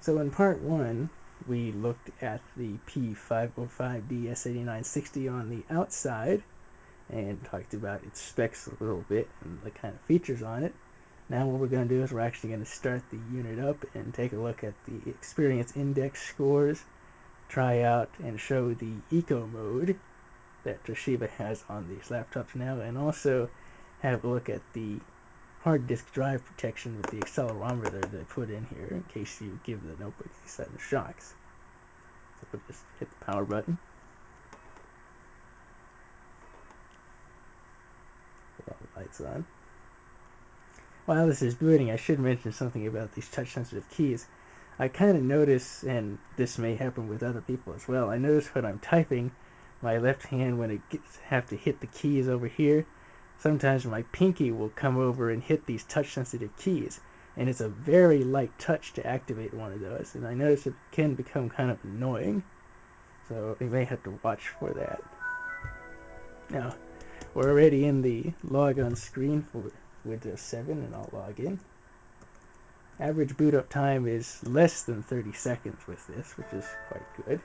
So in part 1, we looked at the P505D-S8960 on the outside and talked about its specs a little bit and the kind of features on it. Now what we're going to do is we're actually going to start the unit up and take a look at the experience index scores, try out and show the ecoMode that Toshiba has on these laptops now, and also have a look at the hard disk drive protection with the accelerometer that they put in here in case you give the notebook these sudden shocks. So we'll just hit the power button. Put all the lights on. While this is booting, I should mention something about these touch-sensitive keys. I kind of notice, and this may happen with other people as well, I notice when I'm typing, my left hand, when it have to hit the keys over here, sometimes my pinky will come over and hit these touch-sensitive keys, and it's a very light touch to activate one of those, and I notice it can become kind of annoying, so you may have to watch for that. Now, we're already in the logon screen for Windows 7, and I'll log in. Average boot up time is less than 30 seconds with this, which is quite good.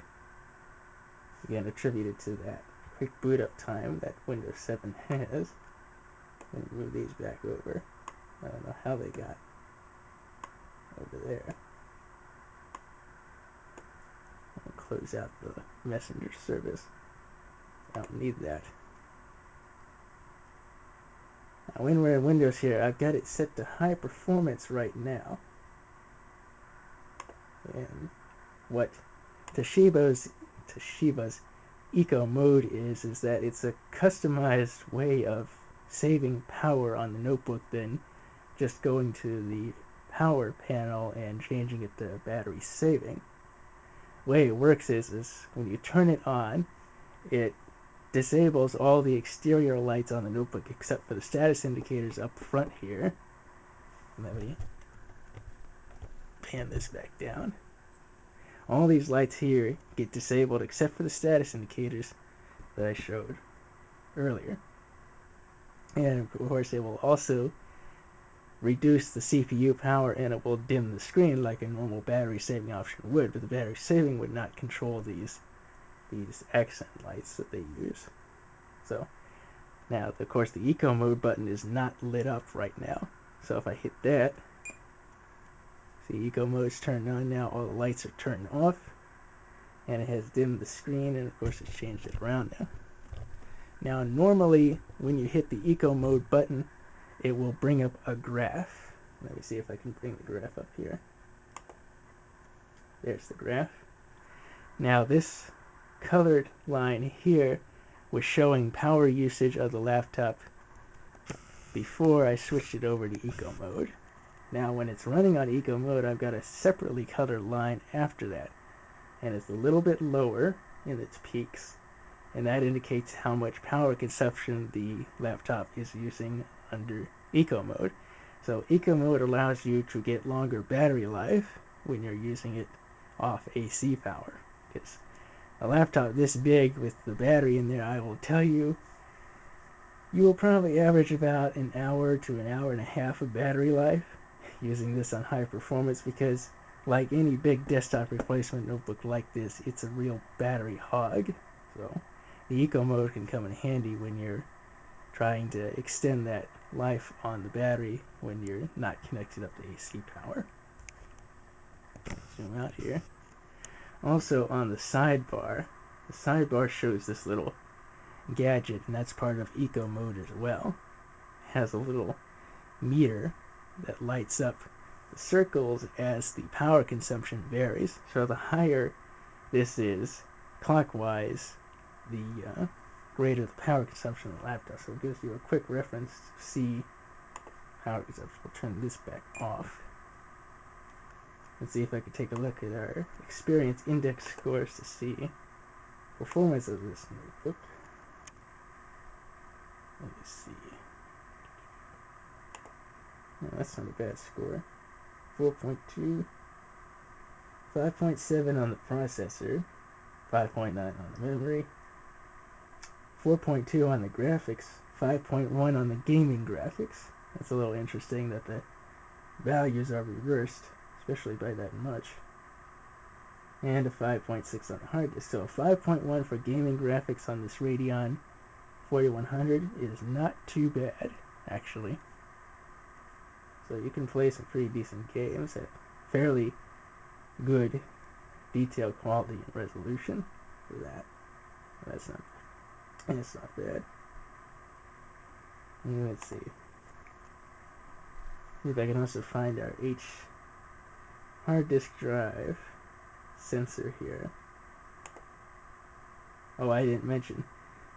Again, attributed to that quick boot up time that Windows 7 has. Let me move these back over. I don't know how they got over there. I'll close out the Messenger service. I don't need that. Now, when we're in Windows here, I've got it set to high performance right now. And what Toshiba's ecoMode is that it's a customized way of saving power on the notebook than just going to the power panel and changing it to battery saving. The way it works is when you turn it on, it disables all the exterior lights on the notebook except for the status indicators up front here. Let me pan this back down. All these lights here get disabled except for the status indicators that I showed earlier. And of course it will also reduce the CPU power, and it will dim the screen like a normal battery saving option would, but the battery saving would not control these accent lights that they use. So now of course the ecoMode button is not lit up right now, so if I hit that, see, ecoMode's turned on now, all the lights are turned off, and it has dimmed the screen, and of course it's changed it around now. Now normally when you hit the ecoMode button, it will bring up a graph. Let me see if I can bring the graph up here. There's the graph. Now this colored line here was showing power usage of the laptop before I switched it over to ecoMode. Now when it's running on ecoMode, I've got a separately colored line after that, and it's a little bit lower in its peaks, and that indicates how much power consumption the laptop is using under ecoMode. So ecoMode allows you to get longer battery life when you're using it off AC power, because a laptop this big with the battery in there, I will tell you, you will probably average about an hour to an hour and a half of battery life using this on high performance, because like any big desktop replacement notebook like this, it's a real battery hog. So the ecoMode can come in handy when you're trying to extend that life on the battery when you're not connected up to AC power. Zoom out here. Also on the sidebar shows this little gadget, and that's part of ecoMode as well. It has a little meter that lights up the circles as the power consumption varies. So the higher this is clockwise, the greater the power consumption of the laptop. So it gives you a quick reference to see power consumption. We'll turn this back off. Let's see if I can take a look at our experience index scores to see performance of this notebook. Let me see. No, that's not a bad score. 4.2, 5.7 on the processor, 5.9 on the memory, 4.2 on the graphics, 5.1 on the gaming graphics. That's a little interesting that the values are reversed, especially by that much. and a 5.6 on the hard disk. So a 5.1 for gaming graphics on this Radeon 4100 is not too bad, actually. So you can play some pretty decent games at fairly good detail quality and resolution for that. That's not bad. And let's see. If I can also find our hard disk drive sensor here. Oh, I didn't mention.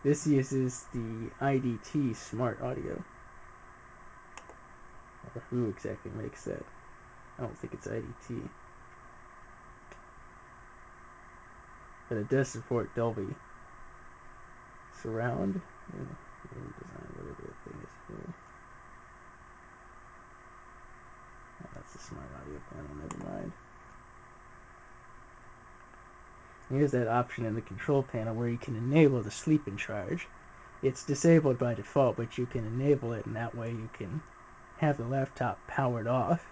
This uses the IDT Smart Audio. Or who exactly makes that? I don't think it's IDT. But it does support Dolby Surround. Design, whatever that thing is here. Oh, that's the Smart Audio panel, never mind. Here's that option in the control panel where you can enable the sleep and charge. It's disabled by default, but you can enable it, and that way you can have the laptop powered off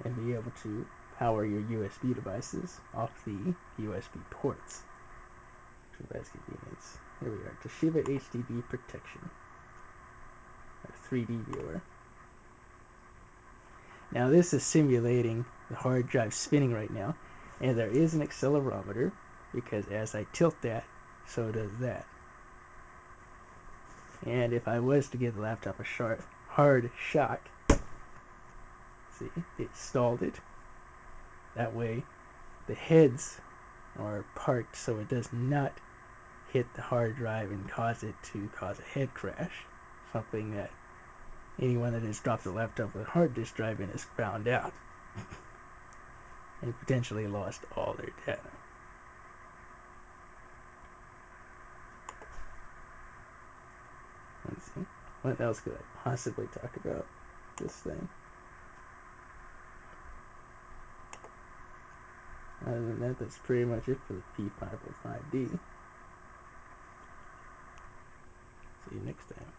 and be able to power your USB devices off the USB ports. Provides convenience. Here we are, Toshiba HDD protection. Our 3D viewer. Now this is simulating the hard drive spinning right now, and there is an accelerometer, because as I tilt that, so does that. And if I was to give the laptop a hard shock, see, it stalled it. That way, the heads are parked so it does not hit the hard drive and cause it to cause a head crash. Something that anyone that has dropped a laptop with a hard disk drive in has found out. And potentially lost all their data. Let's see. What else could I possibly talk about this thing? Other than that, that's pretty much it for the P505D. See you next time.